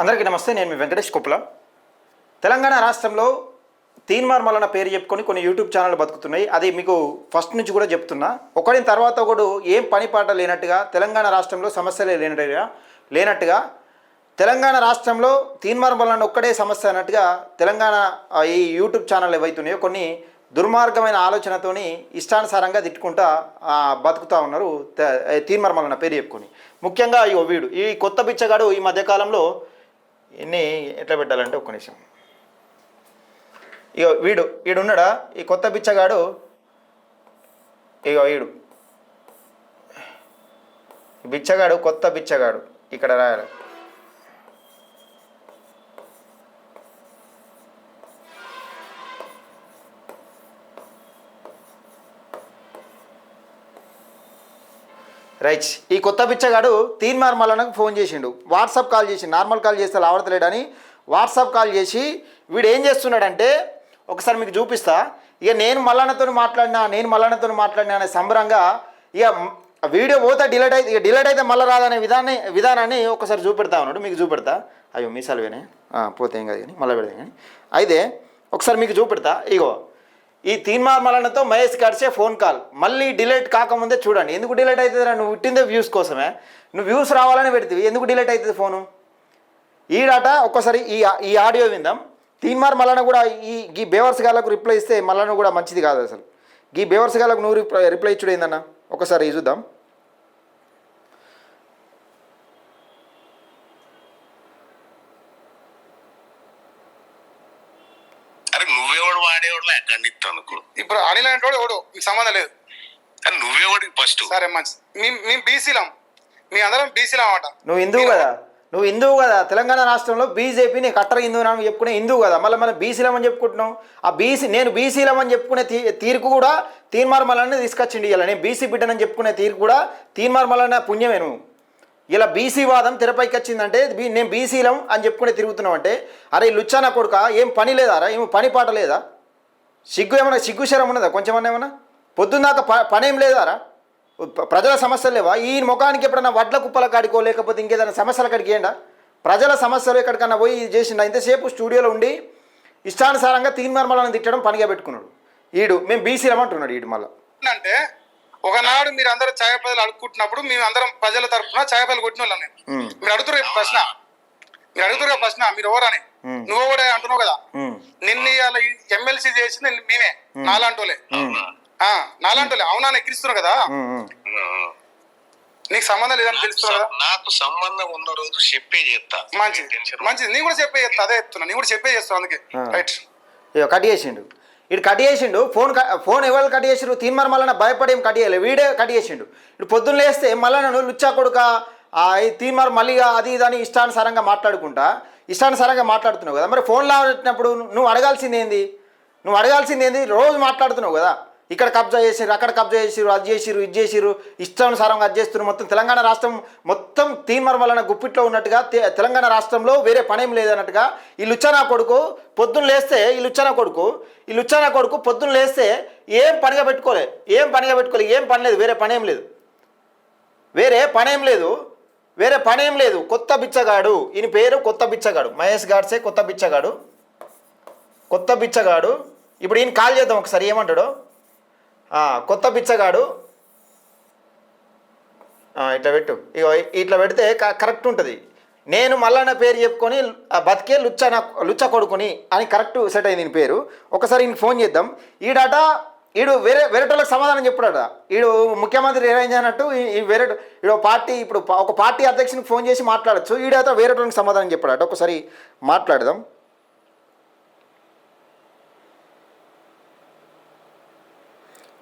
అందరికీ నమస్తే. నేను మీ వెంకటేష్ కుప్పల. తెలంగాణ రాష్ట్రంలో తీన్మార్ మల్లన్న పేరు చెప్పుకొని కొన్ని యూట్యూబ్ ఛానళ్ళు బతుకుతున్నాయి. అది మీకు ఫస్ట్ నుంచి కూడా చెప్తున్నా. ఒకటి తర్వాత ఒకడు ఏం పని పాట లేనట్టుగా తెలంగాణ రాష్ట్రంలో సమస్యలే లేనట్టుగా తెలంగాణ రాష్ట్రంలో తీన్మార్ మల్లన్న ఒక్కడే సమస్య అన్నట్టుగా తెలంగాణ ఈ యూట్యూబ్ ఛానల్ ఏవైతున్నాయో కొన్ని దుర్మార్గమైన ఆలోచనతోని ఇష్టానుసారంగా తిట్టుకుంటా బతుకుతూ ఉన్నారు తీన్మార్ మల్లన్న పేరు చెప్పుకొని. ముఖ్యంగా వీడు ఈ కొత్త బిచ్చగాడు ఈ మధ్యకాలంలో ఎన్ని ఎట్లా పెట్టాలంటే ఒక్క నిమిషం. ఇక వీడున్నాడా ఈ కొత్త బిచ్చగాడు. ఇక బిచ్చగాడు కొత్త బిచ్చగాడు ఇక్కడ రాయాలి. రైట్. ఈ కొత్త బిచ్చగాడు తీన్మార్ మల్లన్నకు ఫోన్ చేసిండు, వాట్సాప్ కాల్ చేసి, నార్మల్ కాల్ చేస్తే లావడతలేడని వాట్సాప్ కాల్ చేసి వీడు ఏం చేస్తున్నాడంటే ఒకసారి మీకు చూపిస్తా. ఇక నేను మల్లన్నతో మాట్లాడినా అనే సంబరంగా ఇక వీడియో పోతే డిలేట్ అయితే మళ్ళీ రాదనే విధానాన్ని ఒకసారి చూపెడతా ఉన్నాడు. మీకు చూపెడతా. అయ్యో మీసాలువేనే పోతే ఏం కాదు కానీ మళ్ళీ పెడతాం కానీ అయితే ఒకసారి మీకు చూపెడతా. ఇగో ఈ తీన్మార్ మల్లన్నతో మహేష్ గడిచే ఫోన్ కాల్ మళ్ళీ డిలేట్ కాకముందే చూడండి. ఎందుకు డిలేట్ అవుతుందిరా? నువ్వు పుట్టిందే వ్యూస్ కోసమే. నువ్వు వ్యూస్ రావాలని పెడితే ఎందుకు డిలేట్ అవుతుంది ఫోను? ఈడాట ఒక్కసారి ఈ ఆడియో విందాం. తీన్మార్ మల్లన్న కూడా ఈ బేవర్స్ గాళ్ళకు రిప్లై ఇస్తే మల్లన్న కూడా మంచిది కాదు అసలు. ఈ బేవర్స్ గాళ్ళకు నువ్వు రిప్లై ఇచ్చుడు ఏందన్న ఒకసారి చూద్దాం. ఇప్పుడు అనిల్ అంటే ఎవడు మీకు సంబంధం లేదు. నువ్వేవాడికి ఫస్ట్ సరే మంచి మేము బీసీలం, మీ అందరం బీసీలం అన్నమాట. నువ్వు హిందువు కదా. తెలంగాణ రాష్ట్రంలో బీజేపీని కట్టర హిందువు అని చెప్పుకునే హిందువు కదా. మళ్ళీ మనం బీసీలం అని చెప్పుకుంటున్నాం. ఆ నేను బీసీలం అని చెప్పుకునే తీర్పు కూడా తీన్మార్ మల్లన్న తీసుకొచ్చిండి. ఇలా నేను బీసీ బిడ్డనని చెప్పుకునే తీర్పు కూడా తీన్మార్ మల్లన్న పుణ్యమే. నువ్వు ఇలా బీసీ వాదం తెరపైకి వచ్చిందంటే నేను బీసీలం అని చెప్పుకునే తిరుగుతున్నావు అంటే అరే లుచ్చానా కొడుక ఏం పని లేదారా? ఏమో పని పాట లేదా? సిగ్గు శరం ఉన్నదా కొంచెమన్నా? ఏమన్నా పొద్దున్నాక పనేం లేదారా? ప్రజల సమస్యలు లేవా? ఈ ముఖానికి ఎప్పుడన్నా వడ్ల కుప్పల కాడికో లేకపోతే ఇంకేదైనా సమస్యల కాడికి ఏండా? ప్రజల సమస్యలు ఎక్కడికన్నా పోయి చేసిండా? ఇంతసేపు స్టూడియోలో ఉండి ఇష్టానుసారంగా తీన్మార్ మల్లన్న తిట్టడం పనిగా పెట్టుకున్నాడు. మేము బీసీలం అంటున్నాడు ఈడు. మళ్ళీ అంటే ఒకనాడు మీరు అందరూ ఛాయ ప్రజలు అడుక్కుంటున్నప్పుడు మేము అందరం ప్రజల తరఫున ఛాయ ప్రజలు కొట్టిన వాళ్ళం. మీరు అడుగుతున్నారు ప్రశ్న మీరు ఎవరని నువ్వు కూడా అంటున్నావు కదా. నిన్ను ఎమ్మెల్సీ చేసింది మేమే, నాలాంటోలే అవునా ఎక్కిరిస్తున్నావు కదా. నీకు సంబంధం లేదని తెలుస్తున్నా కదా. నాకు సంబంధం ఉన్న రోజు చెప్పే చేస్తా. మంచిది నీ కూడా చెప్పే చేస్తా. అదే చెప్తున్నా, నీ కూడా చెప్పే చేస్తావు. అందుకే రైట్. కట్ చేసిండు కట్ చేసిండు. ఫోన్ ఎవరు కట్ చేసిండు? తీన్మార్ మల్లన్న భయపడి ఏం కట్ చేయలేదు, వీడే కట్ చేసిండు. ఇప్పుడు పొద్దున్న లేస్తే మళ్ళీ నన్ను లుచ్చా కొడుక తీన్మార్ మళ్ళీగా అది ఇదని ఇష్టానుసారంగా మాట్లాడుతున్నావు కదా. మరి ఫోన్లో పెట్టినప్పుడు నువ్వు అడగాల్సింది ఏంది? రోజు మాట్లాడుతున్నావు కదా. ఇక్కడ కబ్జా చేసిరు, అక్కడ కబ్జా చేసిరు, అది చేసిరు, ఇది చేసిరు, ఇష్టానుసారంగా అది చేస్తున్నారు. మొత్తం తెలంగాణ రాష్ట్రం మొత్తం తీన్మార్ మల్లన్న గుప్పిట్లో ఉన్నట్టుగా తెలంగాణ రాష్ట్రంలో వేరే పనేం లేదన్నట్టుగా ఈ లుచ్చానా కొడుకు పొద్దున్న లేస్తే పొద్దున్న లేస్తే ఏం పనిగా పెట్టుకోలే. ఏం పని లేదు, వేరే పనేం లేదు. కొత్త బిచ్చగాడు, ఈయన పేరు కొత్త బిచ్చగాడు, మహేష్ గాడ్సే కొత్త బిచ్చగాడు. ఇప్పుడు ఈయన కాల్ చేద్దాం ఒకసారి ఏమంటాడో. కొత్త బిచ్చగాడు ఇట్లా పెట్టు. ఇట్లా పెడితే కరెక్ట్ ఉంటుంది. నేను మల్లన్న పేరు చెప్పుకొని బతికే లుచ్చ కొడుకుని అని కరెక్ట్ సెట్ అయింది పేరు. ఒకసారి ఈయన ఫోన్ చేద్దాం. ఈడు వేరేటోళ్ళకి సమాధానం చెప్పుడాట. ఈడు ముఖ్యమంత్రి రేవంత్ అన్నట్టు ఇప్పుడు ఒక పార్టీ అధ్యక్షునికి ఫోన్ చేసి మాట్లాడచ్చు. ఈడైతే వేరేటోళ్ళకి సమాధానం చెప్పాడట. ఒకసారి మాట్లాడదాం.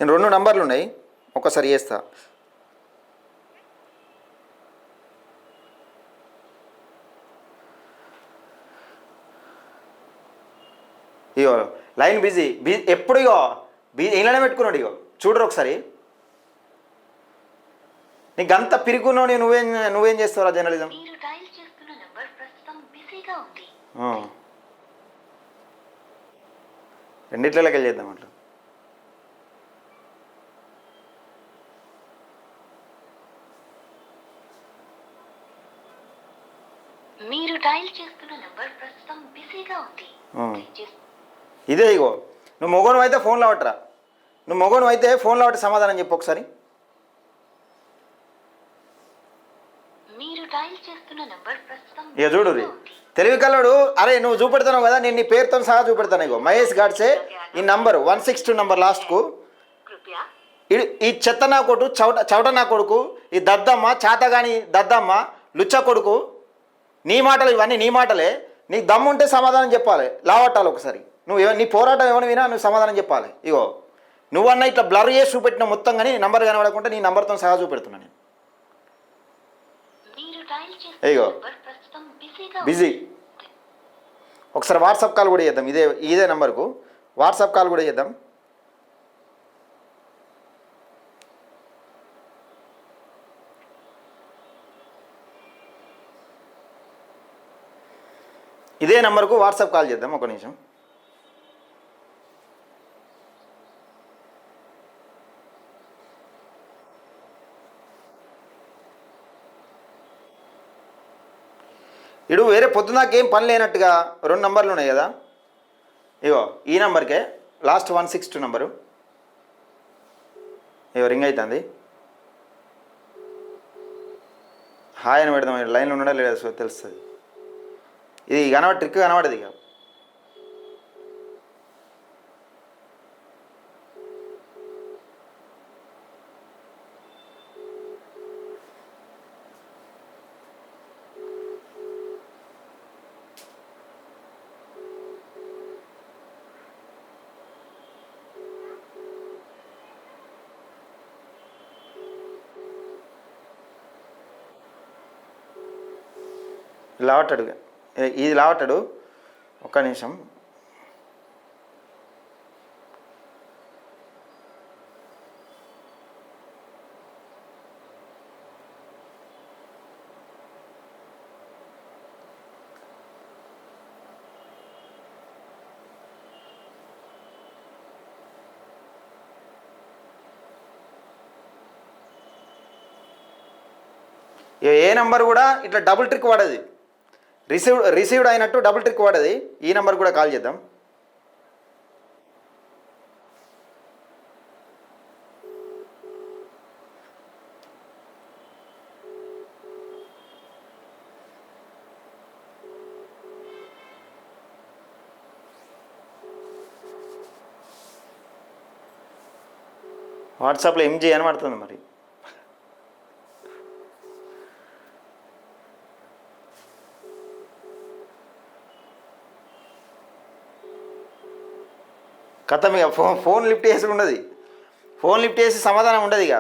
నేను 2 నంబర్లు ఉన్నాయి, ఒకసారి చేస్తా. ఇగో లైన్ బిజీ ఎప్పుడు ఇలానే పెట్టుకున్నాడు. చూడరు ఒకసారి. నీకు అంత పిరుగున్నావు, నువ్వేం చేస్తావురా జర్నలిజం? రెండిట్లకి వెళ్ళి చేద్దాం అట్లా. మీరు డయల్ చేస్తున్న నంబర్ ప్రస్తుతం బిజీగా ఉంది. ఇదే ఇగో, నువ్వు మొగోను అయితే ఫోన్లో పట్టరా, నువ్వు మొగోను అయితే ఫోన్లో పట్టి సమాధానం చెప్పు ఒకసారి. మీరు డయల్ చేస్తున్న నంబర్ ప్రస్తుతం ఇక చూడు రీ తెలివి కలడు. అరే నువ్వు చూపెడతావు కదా, నేను నీ పేరుతో సహా చూపెడతాను. ఇగో మహేష్ గాడ్సే ఈ నంబర్ 162 నంబర్ లాస్ట్కు. కృపయా ఈ చెత్త నా కొడుకు, చవట నా కొడుకు, ఈ దద్దమ్మ చాతగాని దద్దమ్మ లుచ్చ కొడుకు, నీ మాటలు ఇవన్నీ నీ మాటలే. నీకు దమ్ముంటే సమాధానం చెప్పాలి, లావట్టాలి ఒకసారి. నీ పోరాటం ఏమైనా వినా నువ్వు సమాధానం చెప్పాలి. ఇగో నువ్వన్నా ఇట్లా బ్లర్ చేసి చూపెట్టిన మొత్తం కానీ నంబర్ కనబడకుండా నీ నంబర్తో సహా చూపెడుతున్నాను నేను. మీరు డయల్ చేస్తున్న ఇగో నంబర్ ప్రస్తుతం బిజీగా బిజీ. ఒకసారి వాట్సాప్ కాల్ కూడా చేద్దాం, ఇదే నంబర్కు వాట్సాప్ కాల్ కూడా చేద్దాం. ఇదే నంబర్కు వాట్సాప్ కాల్ చేద్దాం, ఒక నిమిషం. ఇడు వేరే పొద్దునాకేం పని లేనట్టుగా 2 నంబర్లు ఉన్నాయి కదా. ఇగో ఈ నంబర్కే లాస్ట్ 162 నంబరు. ఇగో రింగ్ అవుతుంది. హాయ్ అని పెడదాం, లైన్లో ఉండడం లేదా తెలుస్తుంది. ఇది ట్రిక్ కనబడదు ఇక. లావటాడు, ఇది లావటాడు. ఒక్క నిమిషం. ఏ నంబర్ కూడా ఇట్లా డబుల్ ట్రిక్ వాడది, రిసీవ్డ్ అయినట్టు డబుల్ ట్రిక్ వాడది. ఈ నంబర్ కూడా కాల్ చేద్దాం. వాట్సాప్లో ఎంజీ అని పడుతుంది మరి. కథం ఇక ఫోన్ లిఫ్ట్ చేసి ఉండదు, ఫోన్ లిఫ్ట్ చేసి సమాధానం ఉండదు. ఇక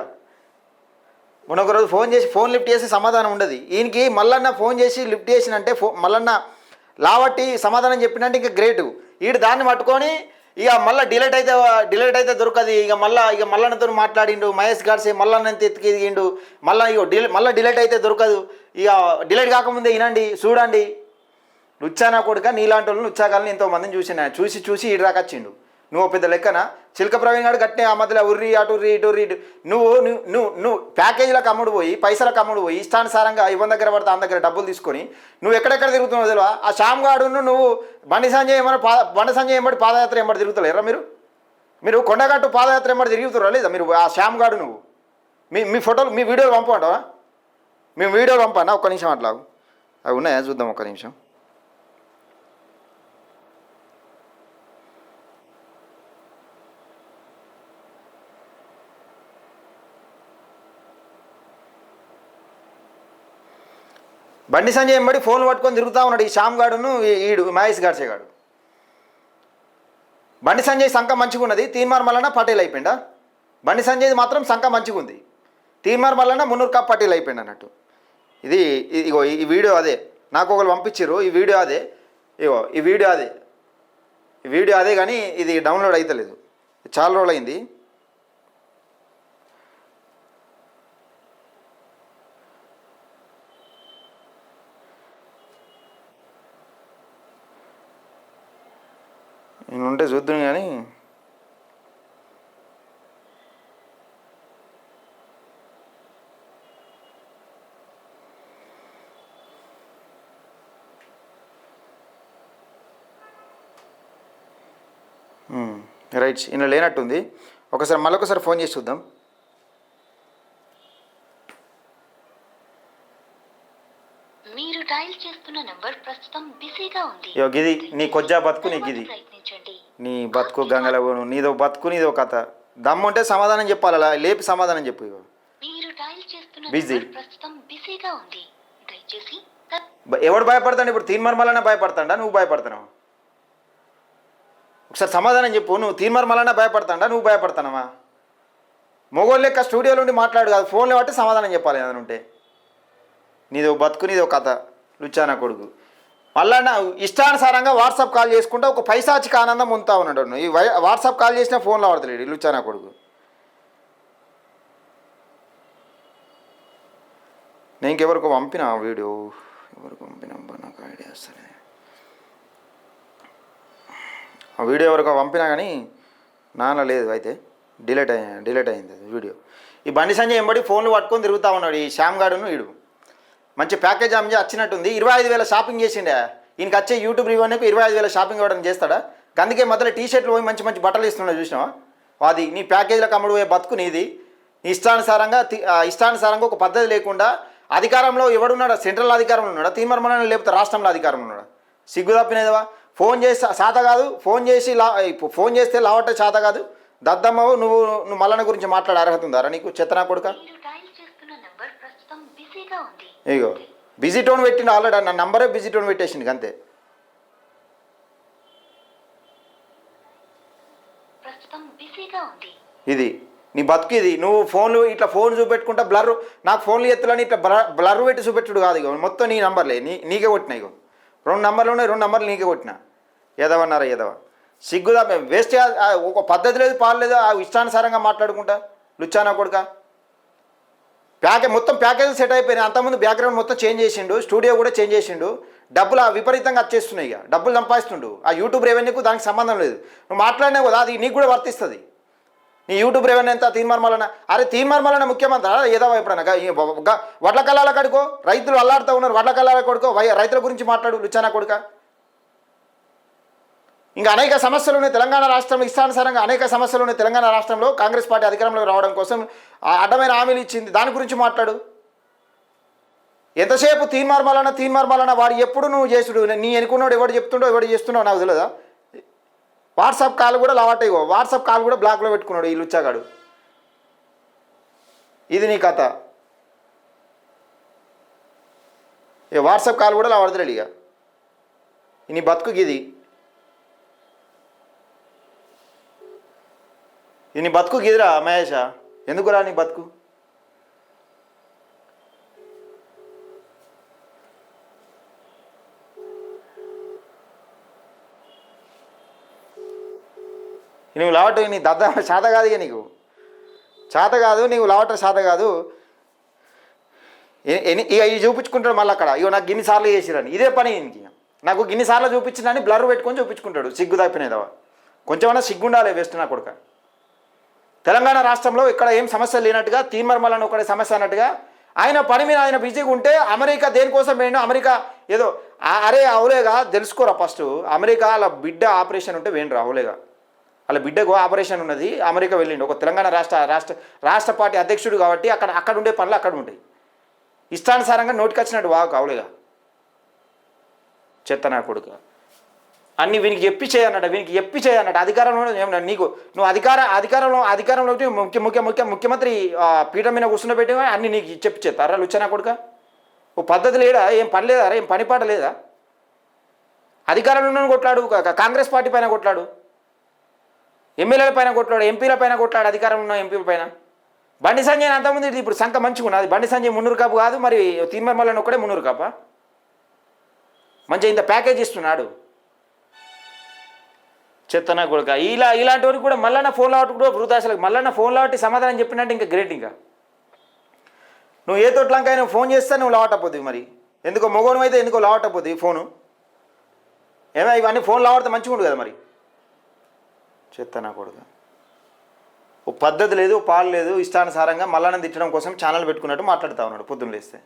మొన్నొక రోజు ఫోన్ లిఫ్ట్ చేసి సమాధానం ఉండదు. ఈయనకి మల్లన్న ఫోన్ చేసి లిఫ్ట్ చేసినంటే మల్లన్న లావట్టి సమాధానం చెప్పినంటే ఇంకా గ్రేటు. వీడు దాన్ని పట్టుకొని ఇక మళ్ళీ డిలేట్ అయితే దొరకదు. ఇక మల్లన్నతో మాట్లాడిండు మహేష్ గాడ్సే, మల్లన్న ఎత్తికిండు. మళ్ళీ డిలేట్ అయితే దొరకదు. ఇక డిలేట్ కాకముందే వినండి, చూడండి. లుచ్చానా కొడుక నీలాంటి వాళ్ళు లుచ్చాకాలని ఎంతోమందిని చూసి ఈడు రాకొచ్చిండు. నువ్వు పెద్ద లెక్కన చిలక ప్రవీణ్ గారు గట్టినే ఆ మధ్యలో ఉర్రి అటు ఇటు నువ్వు ప్యాకేజీలకు అమ్ముడు పోయి, పైసలకు అమ్ముడు పోయి, ఇష్టానుసారంగా ఇవ్వని దగ్గర పడితే ఆమె దగ్గర డబ్బులు తీసుకొని నువ్వు ఎక్కడెక్కడ తిరుగుతున్నావు తెలియవా? ఆ శ్యామ్ గాడును నువ్వు బండి సంజయ్ ఎంబడి పాదయాత్ర ఎంబడి తిరుగుతలేరా? మీరు కొండగట్టు పాదయాత్ర ఎంబడి తిరుగుతురా లేదా మీరు? ఆ శ్యామ్ గాడు నువ్వు మీ ఫోటోలు మీ వీడియోలు పంపమంటావా? మేము వీడియోలు పంపన్నా? ఒక్క నిమిషం అట్లా అవి ఉన్నాయా చూద్దాం, ఒక్క నిమిషం. బండి సంజయ్ ఎంబడి ఫోన్లు పట్టుకొని తిరుగుతూ ఉన్నాడు ఈ శ్యామ్ గాడును ఈడు మహేష్ గాడ్సే గాడు. బండి సంజయ్ సంఖ మంచిగా ఉన్నది, తీన్మార్ మల్లన్న పటేల్ అయిపోయిందా? బండి సంజయ్ మాత్రం సంఖ మంచిగా ఉంది, తీన్మార్ మల్లన్న మున్నూరు కప్ పటేల్ అయిపోయింది అన్నట్టు. ఇగో ఈ వీడియో అదే, నాకు ఒకరు పంపించారు. ఈ వీడియో అదే, ఈ వీడియో అదే కానీ ఇది డౌన్లోడ్ అవుతలేదు, చాలా రోజులు అయింది. నేను ఉంటే చూద్దాను కానీ రైట్, ఈయన లేనట్టుంది. ఒకసారి మళ్ళొకసారి ఫోన్ చేసి చూద్దాం. మీరు డయల్ చేస్తున్న నంబర్ ప్రస్తుతం బిజీగా ఉంది. ఇగో గిది నీ కొజ్జా బతుకు, నీ గిది ప్రయత్నించండి. నీ బతుకు గంగలబోను, నీదో బతుకు నీదో కథ. దమ్ముంటే సమాధానం చెప్పాలి, అలా లేపి సమాధానం చెప్పు. ఇగో మీరు డయల్ చేస్తున్న బిజీ. నంబర్ ప్రస్తుతం బిజీగా ఉంది. దయచేసి ఎవడు భయపడతాడు ఇప్పుడు? తీన్మార్మలనే భయపడతాడా, నువ్వు భయపడుతున్నావు? ఒకసారి సమాధానం చెప్పు. నువ్వు తీన్మార్మలనే భయపడతాడా, నువ్వు భయపడతానవా? మొగోళ్ళు లెక్క స్టూడియోలో ఉండి మాట్లాడు కాదు, ఫోన్లో బట్టి సమాధానం చెప్పాలి ఏదైనా ఉంటే. నీదో బతుకు నీదో కథ, లుచ్చానా కొడుకు. మళ్ళా నా ఇష్టానుసారంగా వాట్సాప్ కాల్ చేసుకుంటా ఒక పైసాచిక ఆనందం పొందుతా ఉన్నాడు. ఈ వాట్సాప్ కాల్ చేసినా ఫోన్లో ఆడతలేడు లుచ్చానా కొడుకు. నేను ఇంకెవరికి పంపిన వీడియో, ఎవరికి పంపినా నాకు ఐడియా వస్తుంది. ఆ వీడియో ఎవరికో పంపినా కానీ నాన్న లేదు, అయితే డిలీట్ అయింది అది వీడియో. ఈ బండి సంజయ్ ఎంబడి ఫోన్లు పట్టుకొని తిరుగుతూ ఉన్నాడు ఈ శ్యామ్ గాడును. వీడు మంచి ప్యాకేజ్ అమ్మి వచ్చినట్టుంది. 25,000 షాపింగ్ చేసిండే. ఈయనకి వచ్చే యూట్యూబ్ రివ్యూకి 25,000 షాపింగ్ ఇవ్వడం చేస్తాడా? అందుకే మధ్యలో టీషర్ట్లు పోయి మంచి మంచి బట్టలు ఇస్తున్నాడు చూసినావా? అది నీ ప్యాకేజీలకు అమ్ముడు పోయే బతుకు నీది. నీ ఇష్టానుసారంగా ఒక పద్ధతి లేకుండా అధికారంలో ఎవడున్నాడా? సెంట్రల్ అధికారంలో ఉన్నాడా తీన్మార్మలన, లేకపోతే రాష్ట్రంలో అధికారంలో ఉన్నాడా? సిగ్గు తప్పినదేవా? ఫోన్ చేసి శాత కాదు, ఫోన్ చేస్తే లావట్టే శాత కాదు. దద్దమ్మవు నువ్వు మల్లన్న గురించి మాట్లాడే అర్హత ఉందారా నీకు? చెత్తనా కొడుక. మీరు డయల్ చేస్తున్న నంబర్ ప్రస్తుతం బిజీగా ఉంది. ఇగో బిజీ టోన్ పెట్టిండు ఆల్రెడీ, నా నంబరే బిజీ టోన్ పెట్టేసింది అంతే. ప్రస్తుతం బిజీగా ఉంది. ఇది నీ బతుకు ఇది. నువ్వు ఫోన్లు ఇట్లా ఫోన్ చూపెట్టుకుంటా బ్లర్, నాకు ఫోన్లు ఎత్తులని ఇట్లా బ్లర్ పెట్టి చూపెట్టుడు కాదు. ఇగో మొత్తం నీ నంబర్లే, నీకే కొట్టినా. ఇగో 2 నంబర్లు ఉన్నాయి, 2 నంబర్లు నీకే కొట్టినా. ఏదవన్నారా ఏదవ సిగ్గుదా? వేస్ట్ ఒక పద్ధతి లేదు, పాలు లేదు, ఇష్టానుసారంగా మాట్లాడుకుంటా లుచ్చానా కొడుక. మొత్తం ప్యాకేజీలు సెట్ అయిపోయినాయి. అంతకుముందు బ్యాక్గ్రౌండ్ మొత్తం చేంజ్ చేసిండు, స్టూడియో కూడా చేంజ్ చేసిండు. డబ్బులు విపరీతంగా వచ్చేస్తున్నాయి. ఇక డబ్బులు సంపాదిస్తుండు. ఆ యూట్యూబ్ రెవెన్యూకు దానికి సంబంధం లేదు. నువ్వు మాట్లాడినావు కదా, అది నీకు కూడా వర్తిస్తుంది. నీ యూట్యూబ్ రెవెన్యూ ఎంత? తీన్మార్మలన. అరే తీన్మార్మలన ముఖ్యమంత్రి ఏదో ఎప్పుడన్నా వడ్ల కల్లాల కడుకో, రైతులు అల్లాడుతూ ఉన్నారు, వడ్ల కల్లాల కొడుకో, రైతుల గురించి మాట్లాడు లుచ్చానా కొడుక. ఇంకా అనేక సమస్యలు ఉన్నాయి తెలంగాణ రాష్ట్రంలో. ఇష్టానుసారంగా అనేక సమస్యలు ఉన్నాయి తెలంగాణ రాష్ట్రంలో. కాంగ్రెస్ పార్టీ అధికారంలోకి రావడం కోసం అడ్డమైన హామీలు ఇచ్చింది, దాని గురించి మాట్లాడు. ఎంతసేపు తీన్మార్మలన వాడు ఎప్పుడు నువ్వు చేసుడు. నీ ఎన్నుకున్నాడు ఎవడు చెప్తుండో ఎవడు చేస్తున్నావు నాకు తెలియదా? వాట్సాప్ కాల్ కూడా లావాటయ్యో, వాట్సాప్ కాల్ కూడా బ్లాక్లో పెట్టుకున్నాడు ఈ లుచ్చాగాడు. ఇది నీ కథ. ఇక వాట్సాప్ కాల్ కూడా లావాడతలేడు. ఇక నీ బతుకు ఇది. నీ బతుకు గిదిరా మహేష, ఎందుకురా నీ బతుకు? నువ్వు లావట నీ దద్ద శాత కాదు. ఇక నీకు శాత కాదు, నీవు లావట శాత కాదు. ఇక ఇవి చూపించుకుంటాడు మళ్ళీ అక్కడ. ఇగో నాకు గిన్నిసార్లు చేసిరని, ఇదే పని ఈయనకి. నాకు గిన్నిసార్లు చూపించిందని బ్లర్ పెట్టుకొని చూపించుకుంటాడు. సిగ్గు తప్పినదవా? కొంచెమన్నా సిగ్గుండాలి వేస్ట్ నా కొడుక. తెలంగాణ రాష్ట్రంలో ఇక్కడ ఏం సమస్య లేనట్టుగా, తీన్మార్మలన ఒకటే సమస్య అన్నట్టుగా ఆయన పని మీద ఆయన బిజీగా ఉంటే అమెరికా దేనికోసం పోయిండు? అమెరికా ఏదో అరే అవులేగా తెలుసుకోరా ఫస్ట్. అమెరికా అలా బిడ్డ ఆపరేషన్ ఉంటే వేయండి అవులేగా, అలా బిడ్డకు ఆపరేషన్ ఉన్నది, అమెరికా వెళ్ళిండు. ఒక తెలంగాణ రాష్ట్ర పార్టీ అధ్యక్షుడు కాబట్టి అక్కడ ఉండే పనులు అక్కడ ఉంటాయి. ఇష్టానుసారంగా నోటికి వచ్చినట్టు వాకు అవులేగా చెత్త నా కొడుక. అన్ని వీనికి చెప్పి చేయన్నట్టు అధికారంలో ఏమన్నా నీకు నువ్వు అధికారంలో ముఖ్యమంత్రి పీఠం మీద కూర్చున్నపెట్టి అన్ని నీకు చెప్పి చేస్తారా లుచ్చనా కొడుక? ఓ పద్ధతి లేదా? ఏం పని లేదా? ఏం పనిపాట లేదా? అధికారంలో కొట్లాడు, కాంగ్రెస్ పార్టీ పైన కొట్లాడు, ఎమ్మెల్యేల పైన కొట్లాడు, ఎంపీల పైన కొట్లాడు, అధికారంలో ఉన్న ఎంపీల పైన. బండి సంజయ్ అంతకుముందు ఇప్పుడు సంఖ మంచిగా ఉన్నది. బండి సంజయ్ 300 కాపు కాదు, మరి తీన్మార్మలన ఒక్కడే 300 కాపా? మంచిగా ఇంత ప్యాకేజ్ ఇస్తున్నాడు చెత్తనా కొడుక. ఇలాంటి వారికి కూడా మల్లన్న ఫోన్ లావట్టు కూడా వృద్ధాశలకు మల్లన్న ఫోన్ లావట్టి సమాధానం చెప్పినట్టు ఇంకా గ్రేట్. ఇంకా నువ్వు ఏ తోట్లంకైనా ఫోన్ చేస్తే నువ్వు లావట్టపోతుంది. మరి ఎందుకో మొగోను అయితే ఎందుకో లావట్టపోతుంది ఫోను. ఏమో ఇవన్నీ ఫోన్ లావడితే మంచిగా ఉండదు కదా మరి. చెత్తనా కొడుక. ఓ పద్ధతి లేదు, పాలు లేదు, ఇష్టానుసారంగా మల్లన్న తిట్టడం కోసం ఛానల్ పెట్టుకున్నట్టు మాట్లాడుతూ ఉన్నాడు పొద్దున్న లేస్తే.